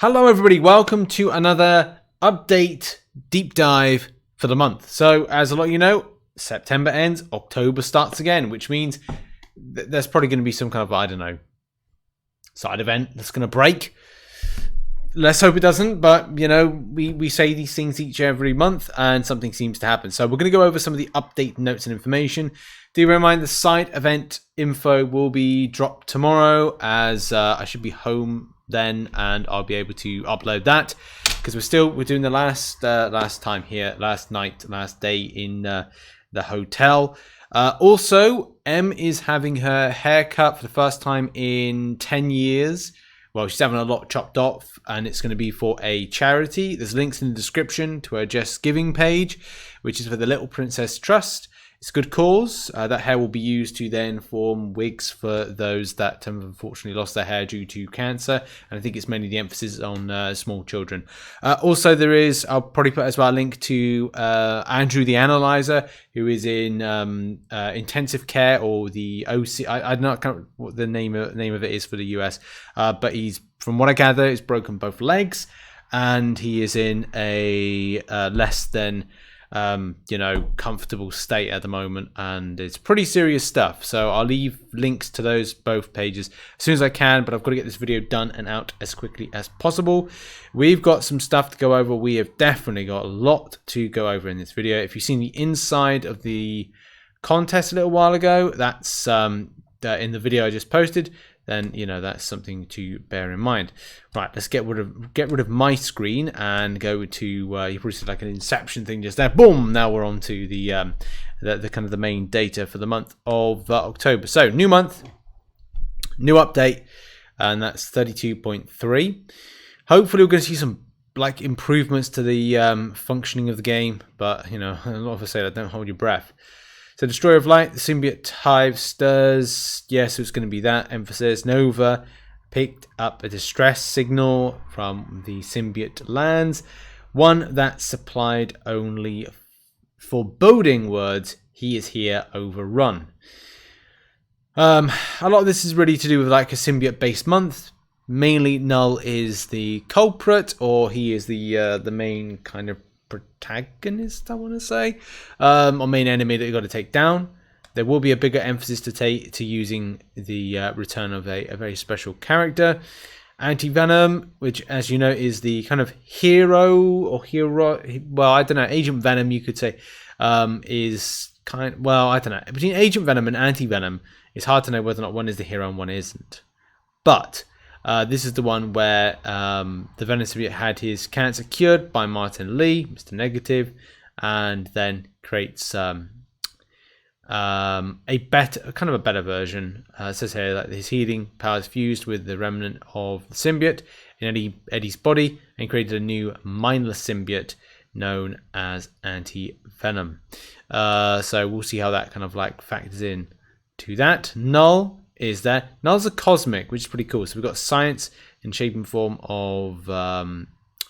Hello everybody, welcome to another update deep dive for the month. So as a lot of you know, September ends, October starts again, which means there's probably going to be some kind of, I don't know, side event that's going to break. Let's hope it doesn't, but you know, we say these things every month and something seems to happen. So we're going to go over some of the update notes and information. Do bear in mind the side event info will be dropped tomorrow, as I should be home then and I'll be able to upload that, because we're doing the last day in the hotel. Also, M is having her hair cut for the first time in 10 years. Well, she's having a lot chopped off, and it's going to be for a charity. There's links in the description to her Just Giving page, which is for the Little Princess Trust. It's a good cause. That hair will be used to then form wigs for those that have unfortunately lost their hair due to cancer. And I think it's mainly the emphasis on small children. Also, I'll probably put as well a link to Andrew the Analyzer, who is in intensive care, or the OC. I don't know what the name of it is for the US. But he's, from what I gather, he's broken both legs, and he is in a less than comfortable state at the moment, and it's pretty serious stuff. So I'll leave links to those both pages as soon as I can, but I've got to get this video done and out as quickly as possible. We've got some stuff to go over. We have definitely got a lot to go over in this video. If you've seen the inside of the contest a little while ago, that's in the video I just posted, then you know that's something to bear in mind. Right, let's get rid of my screen and go to you probably said like an Inception thing just there. Boom! Now we're on to the kind of the main data for the month of October. So new month, new update, and that's 32.3. Hopefully we're going to see some like improvements to the functioning of the game, but you know, a lot of us say that, don't hold your breath. So Destroyer of Light, the Symbiote Hive stirs. Yes, it's going to be that emphasis. Nova picked up a distress signal from the Symbiote lands. One that supplied only foreboding words. He is here, overrun. A lot of this is really to do with like a symbiote based month. Mainly Null is the culprit, or he is the main kind of protagonist, I want to say, or main enemy that you got to take down. There will be a bigger emphasis to using the return of a very special character, Anti-Venom, which, as you know, is the kind of hero. Well, I don't know. Agent Venom, you could say, is kind. Well, I don't know. Between Agent Venom and Anti-Venom, it's hard to know whether or not one is the hero and one isn't. But this is the one where the Venom symbiote had his cancer cured by Martin Lee, Mr. Negative, and then creates a better version. It says here that his healing powers fused with the remnant of the symbiote in Eddie's body and created a new mindless symbiote known as Anti-Venom. So we'll see how that kind of like factors in to that. Null is there. Null's a cosmic, which is pretty cool. So we've got science in shape and form of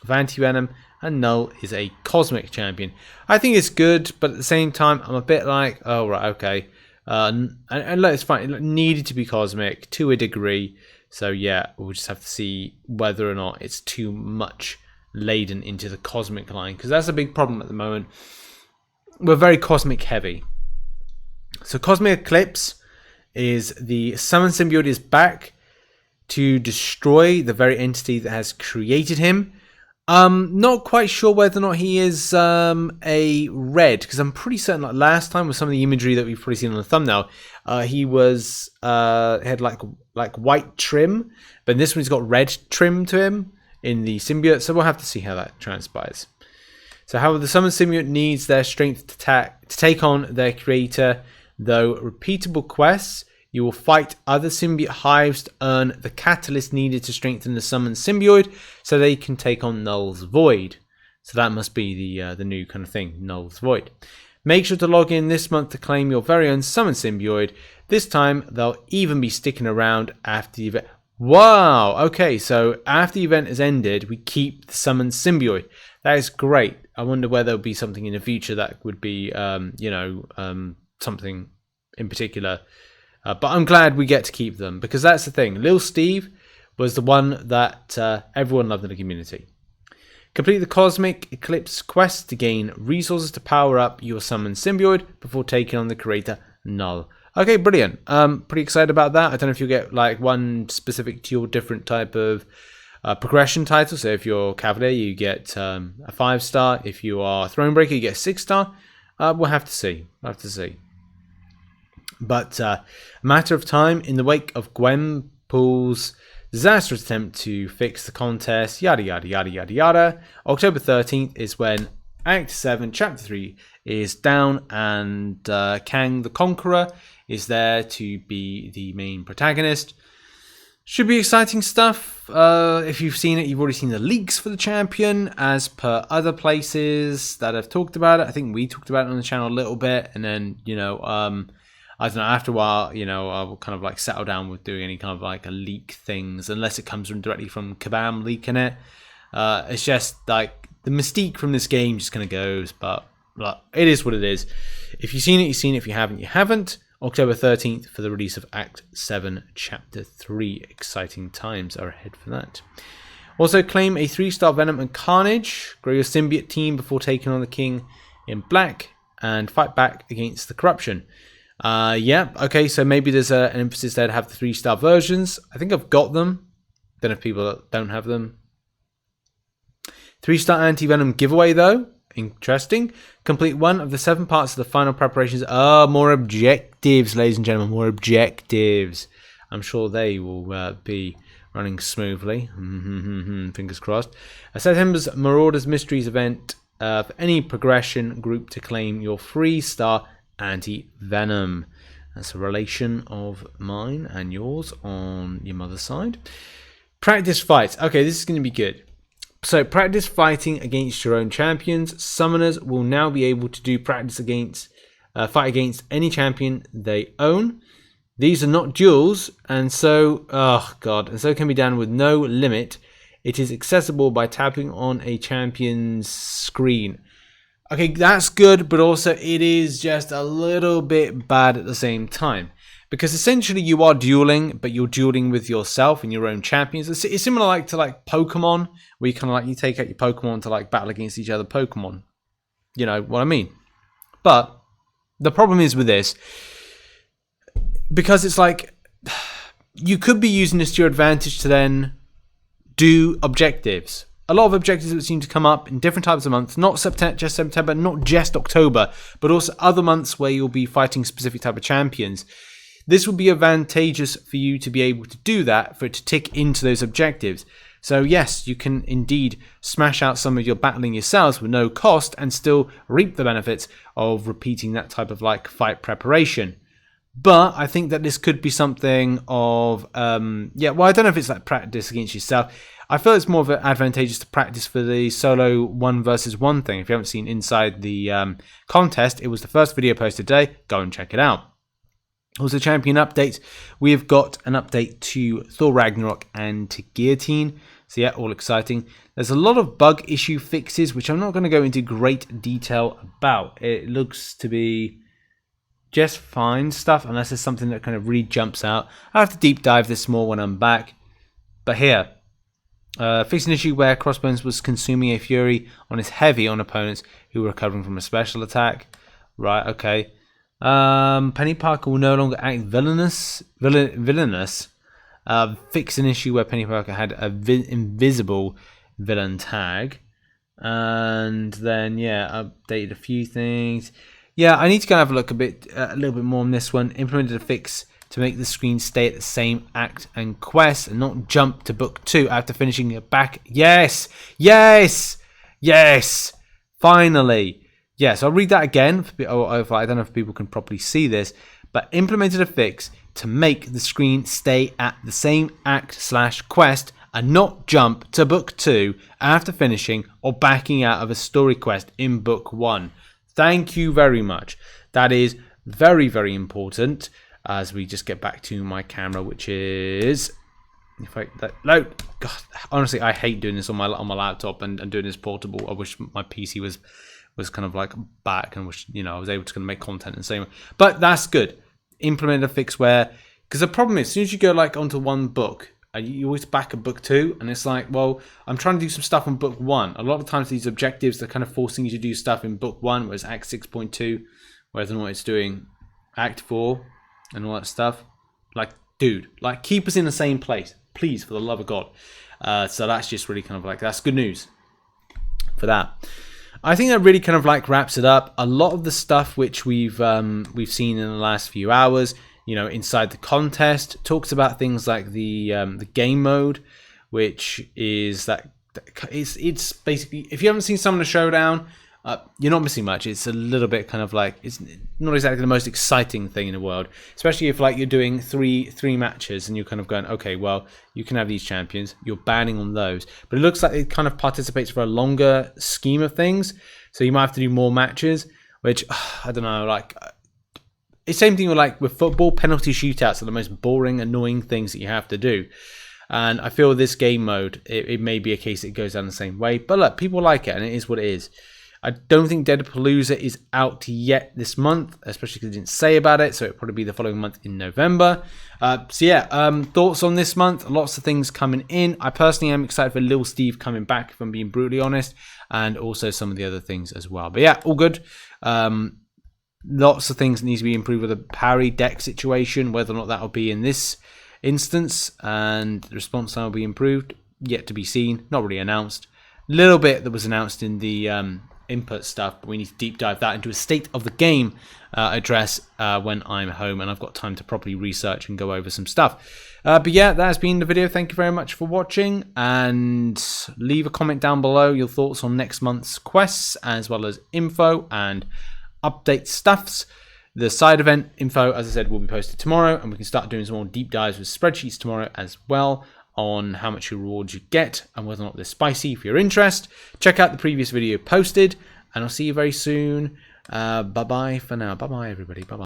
Anti-Venom, and Null is a cosmic champion. I think it's good, but at the same time, I'm a bit like, oh, right, okay. And it's fine. It needed to be cosmic to a degree. So yeah, we'll just have to see whether or not it's too much laden into the cosmic line, because that's a big problem at the moment. We're very cosmic heavy. So Cosmic Eclipse is the Summon Symbiote is back to destroy the very entity that has created him. Not quite sure whether or not he is a red, because I'm pretty certain like last time with some of the imagery that we've probably seen on the thumbnail, he was had like white trim, but in this one he's got red trim to him in the symbiote, so we'll have to see how that transpires. So however, the Summon Symbiote needs their strength to take on their creator. Though repeatable quests, you will fight other symbiote hives to earn the catalyst needed to strengthen the summoned symbiote, so they can take on Null's Void. So that must be the new kind of thing, Null's Void. Make sure to log in this month to claim your very own summoned symbiote. This time they'll even be sticking around after the event. Wow. Okay, so after the event has ended, we keep the summoned symbiote. That is great. I wonder whether there'll be something in the future that would be, something in particular, but I'm glad we get to keep them, because that's the thing. Lil Steve was the one that everyone loved in the community. Complete the Cosmic Eclipse quest to gain resources to power up your summoned Symbiote before taking on the creator Null. Okay, brilliant. Pretty excited about that. I don't know if you'll get like one specific to your different type of progression title. So if you're Cavalier, you get a 5-star. If you are Thronebreaker, you get a 6-star. We'll have to see. But a matter of time in the wake of Gwenpool's disastrous attempt to fix the contest, yada yada yada yada yada. October 13th is when Act 7, Chapter 3 is down, and Kang the Conqueror is there to be the main protagonist. Should be exciting stuff. If you've seen it, you've already seen the leaks for the champion, as per other places that have talked about it. I think we talked about it on the channel a little bit, and then, I don't know, after a while, I'll kind of like settle down with doing any kind of like a leak things, unless it comes from directly from Kabam leaking it. It's just like the mystique from this game just kind of goes, but it is what it is. If you've seen it, you've seen it. If you haven't, you haven't. October 13th for the release of Act 7, Chapter 3. Exciting times are ahead for that. Also claim a 3-star Venom and Carnage. Grow your symbiote team before taking on the King in Black and fight back against the corruption. Okay, so maybe there's an emphasis there to have the 3-star versions. I think I've got them. Don't know if people don't have them. 3-star anti-venom giveaway though. Interesting. Complete one of the 7 parts of the final preparations. More objectives, ladies and gentlemen. More objectives. I'm sure they will be running smoothly. Fingers crossed. September's Marauders Mysteries event for any progression group to claim your 3-star anti-venom. That's a relation of mine and yours on your mother's side. Practice fights. Okay, this is going to be good. So practice fighting against your own champions. Summoners will now be able to do practice against, fight against any champion they own. These are not duels, and so, and so can be done with no limit. It is accessible by tapping on a champion's screen. Okay, that's good, but also it is just a little bit bad at the same time. Because essentially you are dueling, but you're dueling with yourself and your own champions. It's similar to Pokemon, where you kind of you take out your Pokemon to battle against each other Pokemon. You know what I mean? But the problem is with this, because it's you could be using this to your advantage to then do objectives. A lot of objectives that seem to come up in different types of months, not just September, not just October, but also other months where you'll be fighting specific type of champions. This will be advantageous for you to be able to do that, for it to tick into those objectives. So yes, you can indeed smash out some of your battling yourselves with no cost and still reap the benefits of repeating that type of fight preparation. But I think that this could be something of, I don't know if it's practice against yourself. I feel it's more of advantageous to practice for the solo 1 versus 1 thing. If you haven't seen inside the contest, it was the first video posted today. Go and check it out. Also, champion updates. We have got an update to Thor Ragnarok and to Guillotine. So yeah, all exciting. There's a lot of bug issue fixes, which I'm not going to go into great detail about. It looks to be just fine stuff, unless there's something that kind of really jumps out. I'll have to deep dive this more when I'm back. But here, fixed an issue where Crossbones was consuming a fury on his heavy on opponents who were recovering from a special attack. Right, okay. Penny Parker will no longer act villainous. Fix an issue where Penny Parker had an invisible villain tag. And then, updated a few things. Yeah, I need to go have a look a little bit more on this one. Implemented a fix to make the screen stay at the same act and quest and not jump to book 2 after finishing it back. Yes! Finally! Yes, I'll read that again. I don't know if people can properly see this, but implemented a fix to make the screen stay at the same act/quest and not jump to book 2 after finishing or backing out of a story quest in book 1. Thank you very much. That is very, very important. As we just get back to my camera, which is, God, honestly, I hate doing this on my laptop and doing this portable. I wish my PC was kind of back and wish I was able to kind of make content and same. But that's good. Implement a fix where, because the problem is, as soon as you go onto one book, you always back a book 2, and it's like, well, I'm trying to do some stuff on book 1. A lot of times these objectives, they're kind of forcing you to do stuff in book 1, whereas Act 6.2, whereas than what it's doing Act 4 and all that stuff. Like, dude, like, keep us in the same place, please, for the love of God. So that's just really kind of like, that's good news for that. I think that really kind of like wraps it up. A lot of the stuff which we've seen in the last few hours, you know, inside the contest, talks about things like the game mode, which is that it's basically, if you haven't seen Summoner Showdown, you're not missing much. It's a little bit kind of like, it's not exactly the most exciting thing in the world, especially if like you're doing three matches and you're kind of going, okay, well, you can have these champions, you're banning on those, but it looks like it kind of participates for a longer scheme of things, so you might have to do more matches, which I don't know, like, it's the same thing with like with football. Penalty shootouts are the most boring, annoying things that you have to do. And I feel this game mode, it may be a case that it goes down the same way. But look, people like it, and it is what it is. I don't think Deadpalooza is out yet this month, especially because it didn't say about it. So it'll probably be the following month in November. So yeah, thoughts on this month? Lots of things coming in. I personally am excited for Lil Steve coming back, if I'm being brutally honest. And also some of the other things as well. But yeah, all good. Lots of things that need to be improved with the parry deck situation, whether or not that will be in this instance, and the response time will be improved, yet to be seen, not really announced. A little bit that was announced in the input stuff, but we need to deep dive that into a state of the game address when I'm home and I've got time to properly research and go over some stuff. But yeah, that has been the video. Thank you very much for watching, and leave a comment down below your thoughts on next month's quests, as well as info and update stuffs. The side event info, as I said, will be posted tomorrow, and we can start doing some more deep dives with spreadsheets tomorrow as well on how much rewards you get and whether or not they're spicy. If you're interested, check out the previous video posted, and I'll see you very soon. Bye bye for now. Bye bye everybody. Bye bye.